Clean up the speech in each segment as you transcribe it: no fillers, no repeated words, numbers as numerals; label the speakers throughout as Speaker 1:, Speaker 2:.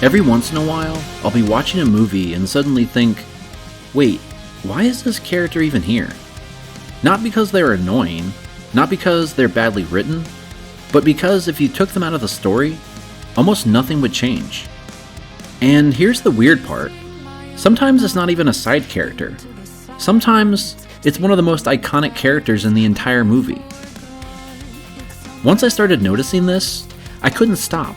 Speaker 1: Every once in a while, I'll be watching a movie and suddenly think, wait, why is this character even here? Not because they're annoying, not because they're badly written, but because if you took them out of the story, almost nothing would change. And here's the weird part. Sometimes it's not even a side character. Sometimes it's one of the most iconic characters in the entire movie. Once I started noticing this, I couldn't stop.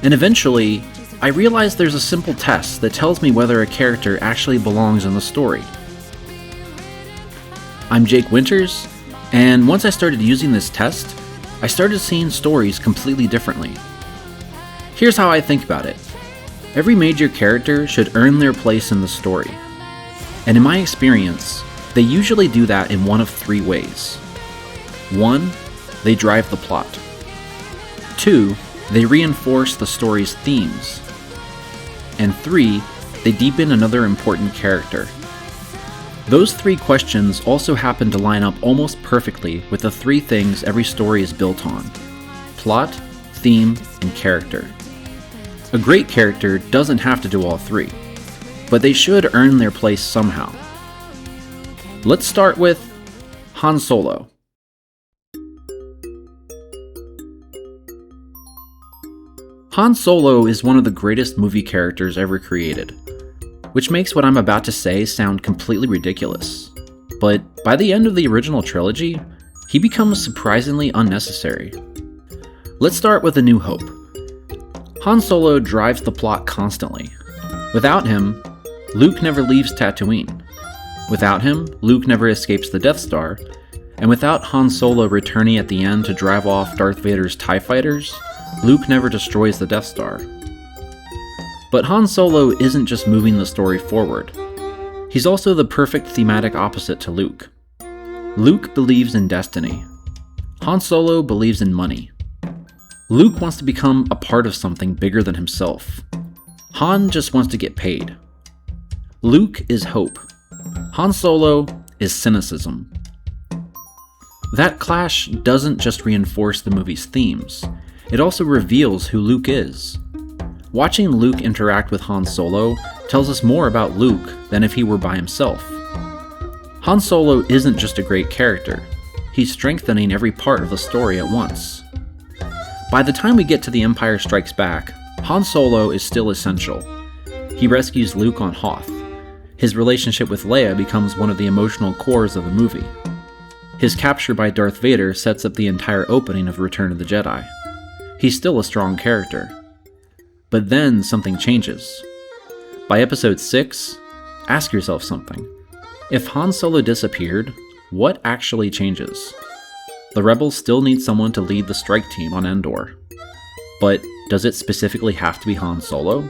Speaker 1: And eventually, I realized there's a simple test that tells me whether a character actually belongs in the story. I'm Jake Winters, and once I started using this test, I started seeing stories completely differently. Here's how I think about it. Every major character should earn their place in the story. And in my experience, they usually do that in one of three ways. 1, they drive the plot. 2, they reinforce the story's themes. And 3, they deepen another important character. Those three questions also happen to line up almost perfectly with the three things every story is built on: plot, theme, and character. A great character doesn't have to do all three, but they should earn their place somehow. Let's start with Han Solo. Han Solo is one of the greatest movie characters ever created, which makes what I'm about to say sound completely ridiculous. But by the end of the original trilogy, he becomes surprisingly unnecessary. Let's start with A New Hope. Han Solo drives the plot constantly. Without him, Luke never leaves Tatooine. Without him, Luke never escapes the Death Star. And without Han Solo returning at the end to drive off Darth Vader's TIE fighters, Luke never destroys the Death Star. But Han Solo isn't just moving the story forward. He's also the perfect thematic opposite to Luke. Luke believes in destiny. Han Solo believes in money. Luke wants to become a part of something bigger than himself. Han just wants to get paid. Luke is hope. Han Solo is cynicism. That clash doesn't just reinforce the movie's themes, it also reveals who Luke is. Watching Luke interact with Han Solo tells us more about Luke than if he were by himself. Han Solo isn't just a great character, he's strengthening every part of the story at once. By the time we get to The Empire Strikes Back, Han Solo is still essential. He rescues Luke on Hoth. His relationship with Leia becomes one of the emotional cores of the movie. His capture by Darth Vader sets up the entire opening of Return of the Jedi. He's still a strong character. But then something changes. By episode 6, ask yourself something. If Han Solo disappeared, what actually changes? The rebels still need someone to lead the strike team on Endor. But does it specifically have to be Han Solo?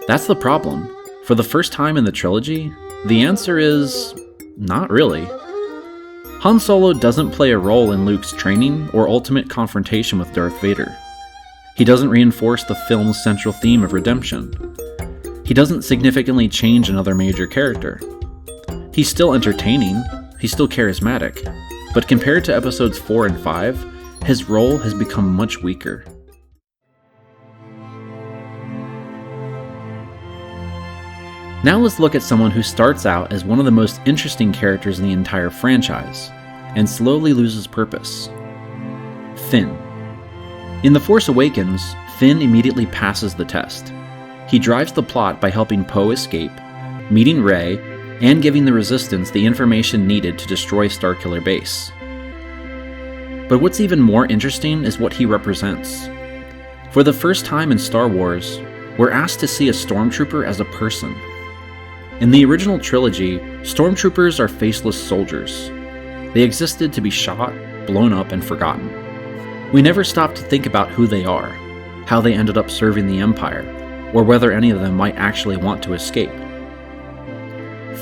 Speaker 1: That's the problem. For the first time in the trilogy, the answer is not really. Han Solo doesn't play a role in Luke's training or ultimate confrontation with Darth Vader. He doesn't reinforce the film's central theme of redemption. He doesn't significantly change another major character. He's still entertaining, he's still charismatic, but compared to episodes 4 and 5, his role has become much weaker. Now let's look at someone who starts out as one of the most interesting characters in the entire franchise, and slowly loses purpose. Finn. In The Force Awakens, Finn immediately passes the test. He drives the plot by helping Poe escape, meeting Rey, and giving the Resistance the information needed to destroy Starkiller Base. But what's even more interesting is what he represents. For the first time in Star Wars, we're asked to see a stormtrooper as a person. In the original trilogy, stormtroopers are faceless soldiers. They existed to be shot, blown up, and forgotten. We never stop to think about who they are, how they ended up serving the Empire, or whether any of them might actually want to escape.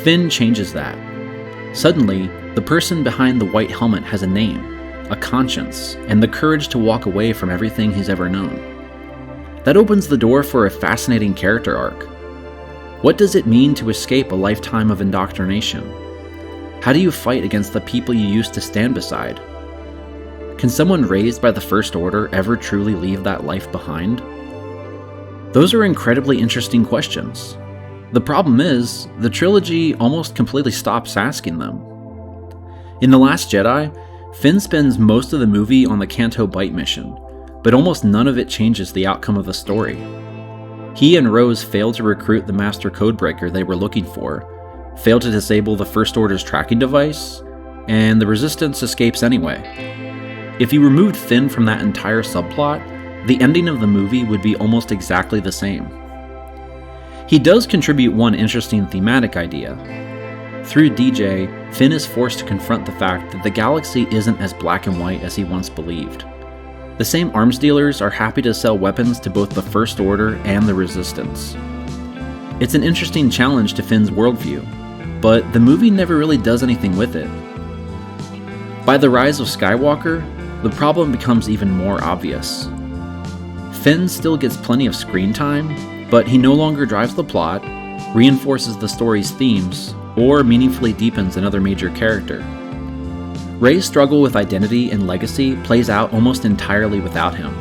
Speaker 1: Finn changes that. Suddenly, the person behind the white helmet has a name, a conscience, and the courage to walk away from everything he's ever known. That opens the door for a fascinating character arc. What does it mean to escape a lifetime of indoctrination? How do you fight against the people you used to stand beside? Can someone raised by the First Order ever truly leave that life behind? Those are incredibly interesting questions. The problem is, the trilogy almost completely stops asking them. In The Last Jedi, Finn spends most of the movie on the Canto Bight mission, but almost none of it changes the outcome of the story. He and Rose fail to recruit the Master Codebreaker they were looking for, fail to disable the First Order's tracking device, and the Resistance escapes anyway. If you removed Finn from that entire subplot, the ending of the movie would be almost exactly the same. He does contribute one interesting thematic idea. Through DJ, Finn is forced to confront the fact that the galaxy isn't as black and white as he once believed. The same arms dealers are happy to sell weapons to both the First Order and the Resistance. It's an interesting challenge to Finn's worldview, but the movie never really does anything with it. By The Rise of Skywalker, the problem becomes even more obvious. Finn still gets plenty of screen time, but he no longer drives the plot, reinforces the story's themes, or meaningfully deepens another major character. Rey's struggle with identity and legacy plays out almost entirely without him.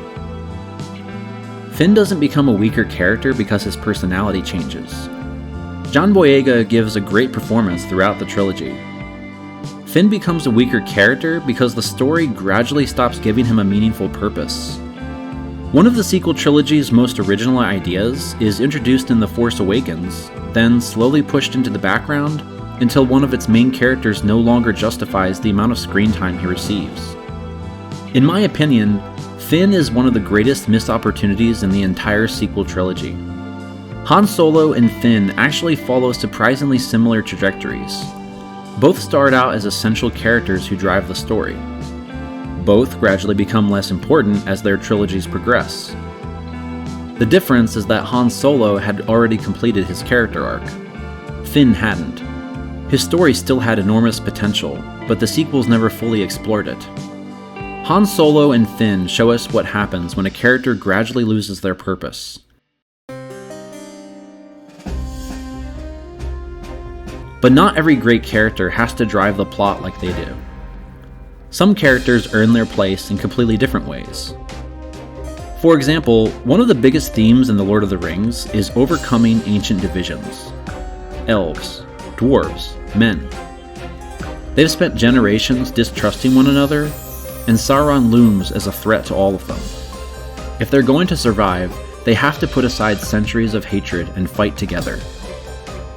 Speaker 1: Finn doesn't become a weaker character because his personality changes. John Boyega gives a great performance throughout the trilogy. Finn becomes a weaker character because the story gradually stops giving him a meaningful purpose. One of the sequel trilogy's most original ideas is introduced in The Force Awakens, then slowly pushed into the background until one of its main characters no longer justifies the amount of screen time he receives. In my opinion, Finn is one of the greatest missed opportunities in the entire sequel trilogy. Han Solo and Finn actually follow surprisingly similar trajectories. Both start out as essential characters who drive the story. Both gradually become less important as their trilogies progress. The difference is that Han Solo had already completed his character arc. Finn hadn't. His story still had enormous potential, but the sequels never fully explored it. Han Solo and Finn show us what happens when a character gradually loses their purpose. But not every great character has to drive the plot like they do. Some characters earn their place in completely different ways. For example, one of the biggest themes in The Lord of the Rings is overcoming ancient divisions. Elves, dwarves, men. They've spent generations distrusting one another, and Sauron looms as a threat to all of them. If they're going to survive, they have to put aside centuries of hatred and fight together.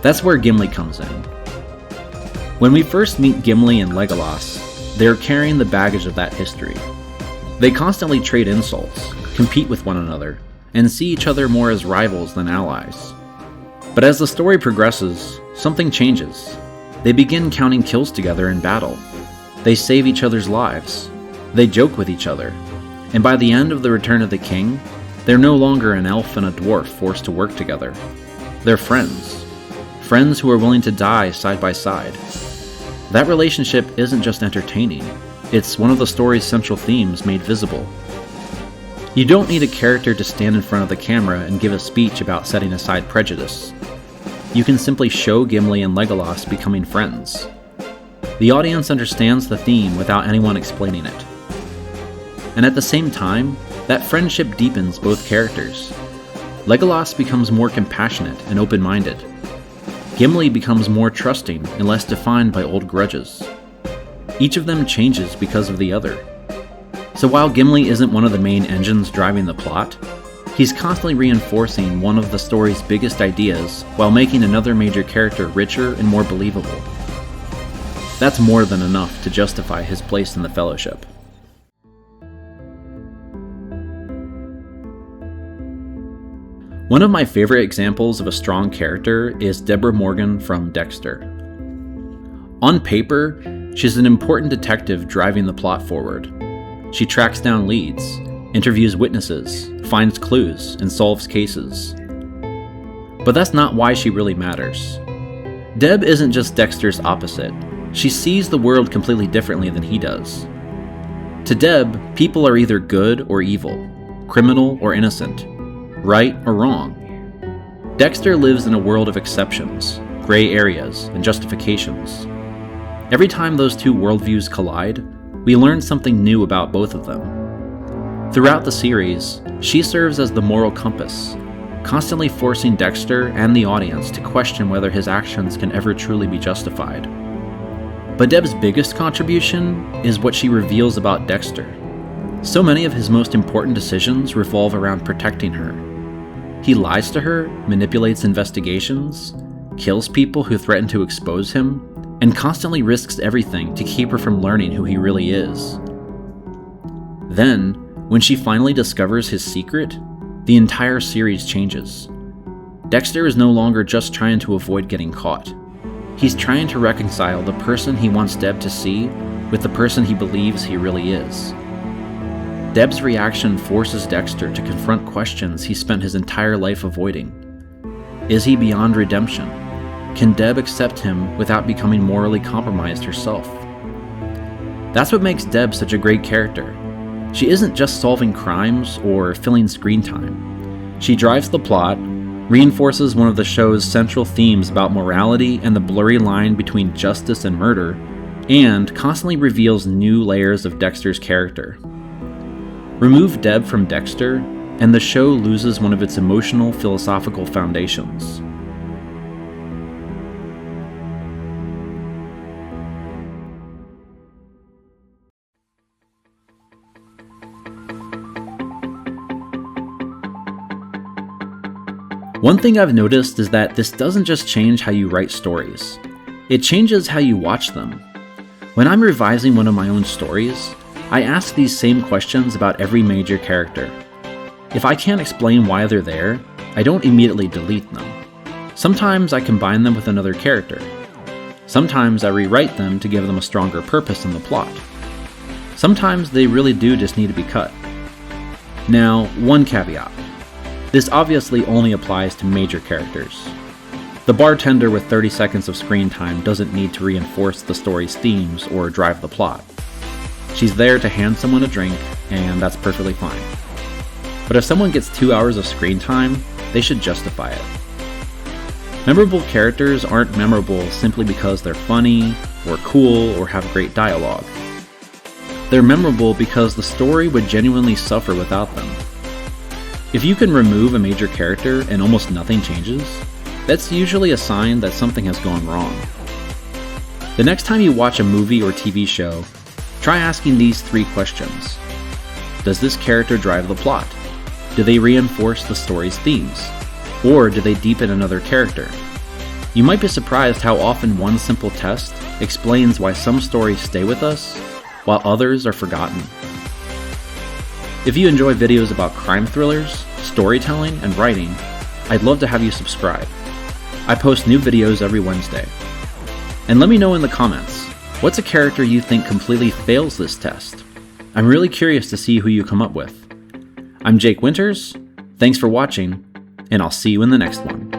Speaker 1: That's where Gimli comes in. When we first meet Gimli and Legolas, they're carrying the baggage of that history. They constantly trade insults, compete with one another, and see each other more as rivals than allies. But as the story progresses, something changes. They begin counting kills together in battle. They save each other's lives. They joke with each other. And by the end of The Return of the King, they're no longer an elf and a dwarf forced to work together. They're friends. Friends who are willing to die side by side. That relationship isn't just entertaining, it's one of the story's central themes made visible. You don't need a character to stand in front of the camera and give a speech about setting aside prejudice. You can simply show Gimli and Legolas becoming friends. The audience understands the theme without anyone explaining it. And at the same time, that friendship deepens both characters. Legolas becomes more compassionate and open-minded. Gimli becomes more trusting and less defined by old grudges. Each of them changes because of the other. So while Gimli isn't one of the main engines driving the plot, he's constantly reinforcing one of the story's biggest ideas while making another major character richer and more believable. That's more than enough to justify his place in the Fellowship. One of my favorite examples of a strong character is Debra Morgan from Dexter. On paper, she's an important detective driving the plot forward. She tracks down leads, interviews witnesses, finds clues, and solves cases. But that's not why she really matters. Deb isn't just Dexter's opposite. She sees the world completely differently than he does. To Deb, people are either good or evil, criminal or innocent, right or wrong. Dexter lives in a world of exceptions, gray areas, and justifications. Every time those two worldviews collide, we learn something new about both of them. Throughout the series, she serves as the moral compass, constantly forcing Dexter and the audience to question whether his actions can ever truly be justified. But Deb's biggest contribution is what she reveals about Dexter. So many of his most important decisions revolve around protecting her. He lies to her, manipulates investigations, kills people who threaten to expose him, and constantly risks everything to keep her from learning who he really is. Then, when she finally discovers his secret, the entire series changes. Dexter is no longer just trying to avoid getting caught. He's trying to reconcile the person he wants Deb to see with the person he believes he really is. Deb's reaction forces Dexter to confront questions he spent his entire life avoiding. Is he beyond redemption? Can Deb accept him without becoming morally compromised herself? That's what makes Deb such a great character. She isn't just solving crimes or filling screen time. She drives the plot, reinforces one of the show's central themes about morality and the blurry line between justice and murder, and constantly reveals new layers of Dexter's character. Remove Deb from Dexter, and the show loses one of its emotional, philosophical foundations. One thing I've noticed is that this doesn't just change how you write stories, it changes how you watch them. When I'm revising one of my own stories, I ask these same questions about every major character. If I can't explain why they're there, I don't immediately delete them. Sometimes I combine them with another character. Sometimes I rewrite them to give them a stronger purpose in the plot. Sometimes they really do just need to be cut. Now, one caveat. This obviously only applies to major characters. The bartender with 30 seconds of screen time doesn't need to reinforce the story's themes or drive the plot. She's there to hand someone a drink, and that's perfectly fine. But if someone gets 2 hours of screen time, they should justify it. Memorable characters aren't memorable simply because they're funny, or cool, or have great dialogue. They're memorable because the story would genuinely suffer without them. If you can remove a major character and almost nothing changes, that's usually a sign that something has gone wrong. The next time you watch a movie or TV show, try asking these 3 questions. Does this character drive the plot? Do they reinforce the story's themes? Or do they deepen another character? You might be surprised how often one simple test explains why some stories stay with us, while others are forgotten. If you enjoy videos about crime thrillers, storytelling, and writing, I'd love to have you subscribe. I post new videos every Wednesday. And let me know in the comments, what's a character you think completely fails this test? I'm really curious to see who you come up with. I'm Jake Winters, thanks for watching, and I'll see you in the next one.